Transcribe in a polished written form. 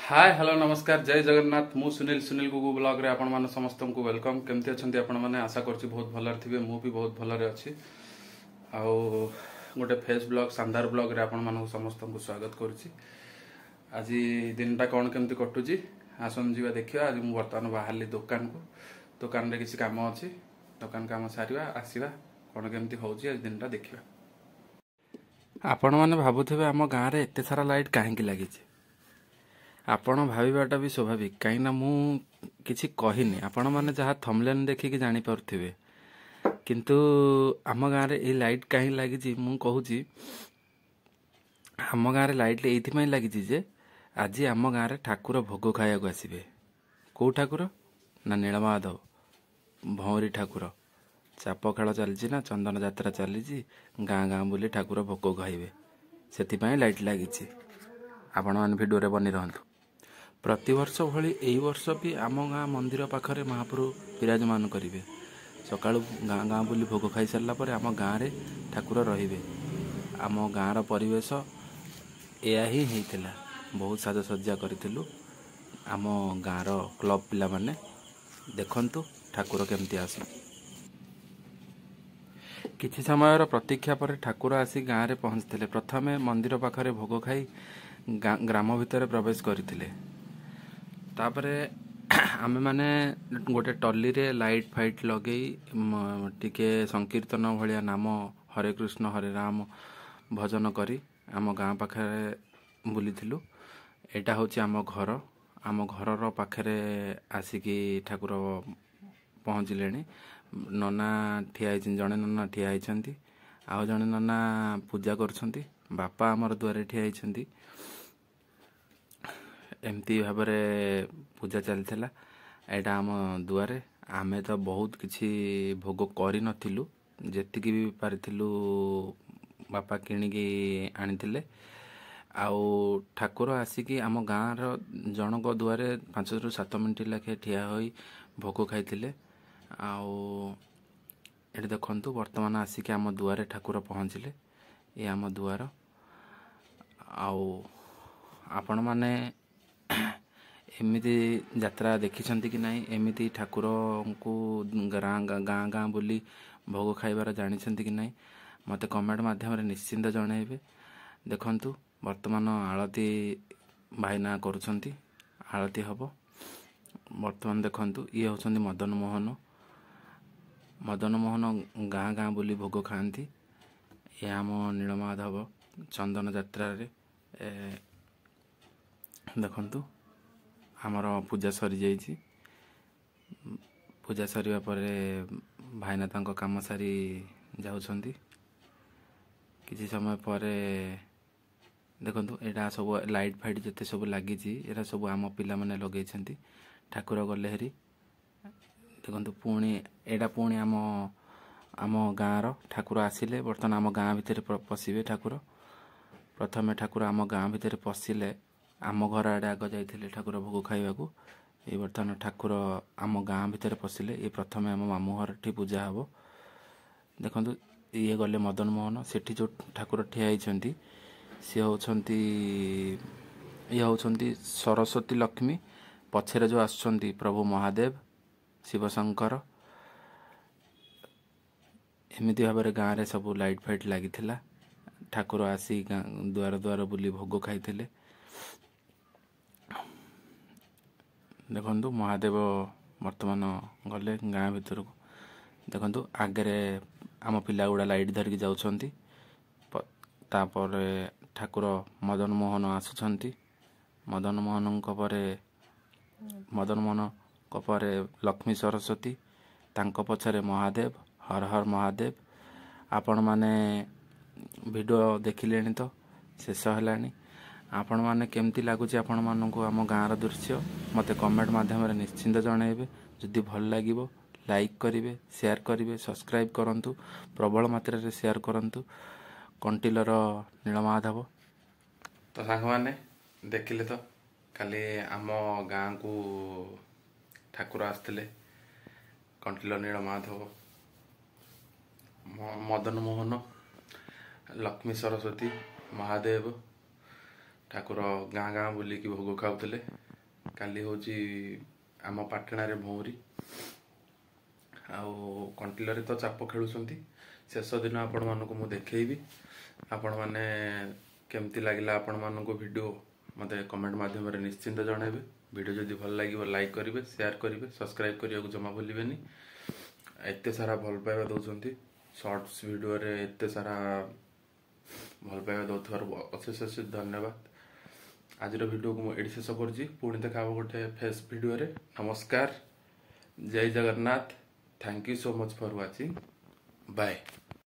Hi hello नमस्कार जय जगन्नाथ मु सुनील सुनील गुगु ब्लॉग रे आपण माने समस्त को वेलकम केमती अछंती आपण माने आशा करछि बहुत भलर थिबे मु भी बहुत भलरे अछि आउ गोटे फेस ब्लॉग शानदार ब्लॉग रे आपण माने समस्त को स्वागत करछि। आज दिनटा कोन केमती कटुछि आसन जीवा देखिया। आज मु वर्तमान बाहरली दुकान रे किछि काम अछि दुकान काम सारिवा आसीबा कोन केमती होछि आज दिनटा देखिबा। आपण माने भाबुथिबे हम गां रे एते सारा लाइट काहे की लागिछि आपण भाविबाटा भी स्वाभाविक कहीं ना मु किछि कहिनी आपण माने जहा थंबनेल देखिକି जानि परथिबे किंतु आम गाँ रे ए लाइट कहीं लागिछि मु कहूछि आम गाँ रे लाइट एथि पई लागिछि जे आज आम गाँ रे ठाकुर भोग खाया को आसीबे। को ठाकुर ना नीलमाधव भौरी ठाकुर चाप खेल चलछि ना चंदन यात्रा चलछि गाँ गाँ बुली ठाकुर भोग खाइबे सेति पई लाइट लागिछि। आपण मान भिडियो रे बनि रहंतु। प्रतिवर्ष भली एई वर्ष भी आम गाँ मंदिर पाखरे महाप्रभु विराजमान करिवे। सकाळु गाँ गाँ बुली भोग खाई सारला परे आम गाँ रे ठाकुर रहिबे। आम गाँ रो परिवेश एया ही हेइतिला बहुत साजसज्जा करिथिलु। आम गाँ रो क्लब पिला माने देखंतु ठाकुर केमती आसी। किछि समय प्रतीक्षा पर ठाकुर आसी गाँ रे पहुँचथिले। प्रथमे मंदिर पाखरे भोग खाई ग्राम भितर प्रवेश करथिले। तापरे आमे माने गोटे टली रे लाइट फाइट लगेई टिके संकीर्तन भलिया नाम हरे कृष्ण हरे राम भजन करी आम गाँ पाखरे बुलीथिलु। एटा होची आम घर रो पाखरे आसिकी ठाकुर पहुँचलेनी। नना ठिया आइछन जणे नना ठिया आइछंती आउ जणे नना पूजा करछंती बापा हमर द्वारे ठिया आइछंती। एमती भाबरे पूजा चलथिला एटा आम दुआरे। आमे तो बहुत किछि भोग करि नथिलु जेतिकी भी पारिथिलु बापा किणिकी आनिथिले। आउ ठाकुर आसिकी आम गाँ रो जनक दुआरे 5 रु 7 मिनिट लाखे ठिया होई भोग खाइथिले। आउ एठी देखंतु वर्तमान आसिकी आम दुआरे ठाकुर पहुँचिले। ए आम दुआर आउ आपण माने एमिति यात्रा देखिछंती कि नाही एमिति ठाकुर को गाँ गाँ बुली भोग खाइबार जानिछंती कि नाही मते कमेंट माध्यम रे निश्चिंत जणाइबे। देखंतु वर्तमान आळती भाईना करूछंती आळती हबो। वर्तमान देखंतु ये होछंती मदन मोहन गाँ गाँ बुली भोग खांती। ये आम नीलमाधव चंदन यात्रा रे देखंतु आमर पूजा सरी जाइछि। पूजा सरीबा परे भाईना तांको काम सारी जाउछंती। किछि समय परे देखंतु एटा सब लाइट फाइट जते सब लागिछि एरा सब आम पिला माने लगेइछंती। ठाकुर गले हेरी देखंतु पुणी एटा पुणी आम गाँ रो ठाकुर आसिले। बर्तमान आम गाँ भितर पसिबे ठाकुर। प्रथमे ठाकुर आम गाँ भितर पसिले आम घर आड़े आग जाइथिले ठाकुर भोग खाइबाकू। ए बर्तमान ठाकुर आम गाँ भितर पसिले। ए प्रथमे आम मामू घर ठी पूजा हबो। देखंतु ये गले मदन मोहन सेठी जो ठाकुर ठिया आइछंती से होछंती ये होछंती सरस्वती लक्ष्मी पछरे जो आछंती प्रभु महादेव शिव शंकर। एमिति भाबरे गाँ रे सब लाइट फाइट लागिथिला। ठाकुर आसी द्वार द्वार बुली भोग खाइथिले। देखंतु महादेव वर्तमान गले गाँ भितर को। देखंतु आगरे आम पिला गुड़ा लाइट धरिकी जाउछंती। तापरे ठाकुर मदन मोहन आसुछंती। मदन मोहन को परे लक्ष्मी सरस्वती तांको पछरे महादेव हर हर महादेव। आपण माने वीडियो देखिलेनी तो शेष हलानी। आपण माने केमती लागुची आपण माननकु आम गाँ रो दृश्य मते कमेंट माध्यम रे निश्चिंत जणाइबे। जदि भल लागिबो लाइक करिवे शेयर करिवे सब्सक्राइब करंतु प्रबल मात्रा रे शेयर करंतु। कंटिलर नीलमाधव तो सांग माने देखिले तो खाली आम गाँ को ठाकुर आसथिले कंटिलर नीलमाधव मदन मोहन लक्ष्मी सरस्वती महादेव ଠାକୁର ଗାଁ ଗାଁ ବୁଲିକି ଭୋଗ ଖାଉଥିଲେ। କାଲି ହେଉଛି ଆମ ପାଟଣାରେ ଭଉଁରୀ, ଆଉ କଣ୍ଟିଲରେ ତ ଚାପ ଖେଳୁଛନ୍ତି। ଶେଷ ଦିନ ଆପଣମାନଙ୍କୁ ମୁଁ ଦେଖେଇବି। ଆପଣମାନେ କେମିତି ଲାଗିଲା ଆପଣମାନଙ୍କୁ ଭିଡ଼ିଓ ମୋତେ କମେଣ୍ଟ ମାଧ୍ୟମରେ ନିଶ୍ଚିନ୍ତ ଜଣାଇବେ। ଭିଡ଼ିଓ ଯଦି ଭଲ ଲାଗିବ ଲାଇକ୍ କରିବେ, ସେୟାର କରିବେ, ସବସ୍କ୍ରାଇବ୍ କରିବାକୁ ଜମା ଭୁଲିବେନି। ଏତେ ସାରା ଭଲ ପାଇବା ଦେଉଛନ୍ତି, ସର୍ଟସ୍ ଭିଡ଼ିଓରେ ଏତେ ସାରା ଭଲ ପାଇବା ଦେଉଥିବାରୁ ଅଶେଷ ଅଶେଷ ଧନ୍ୟବାଦ। ଆଜିର ଭିଡ଼ିଓକୁ ମୁଁ ଏଠି ଶେଷ କରୁଛି। ପୁଣି ଦେଖା ହେବ ଗୋଟେ ଫ୍ରେଶ୍ ଭିଡ଼ିଓରେ। ନମସ୍କାର, ଜୟ Jagannath. Thank you so much for watching. Bye.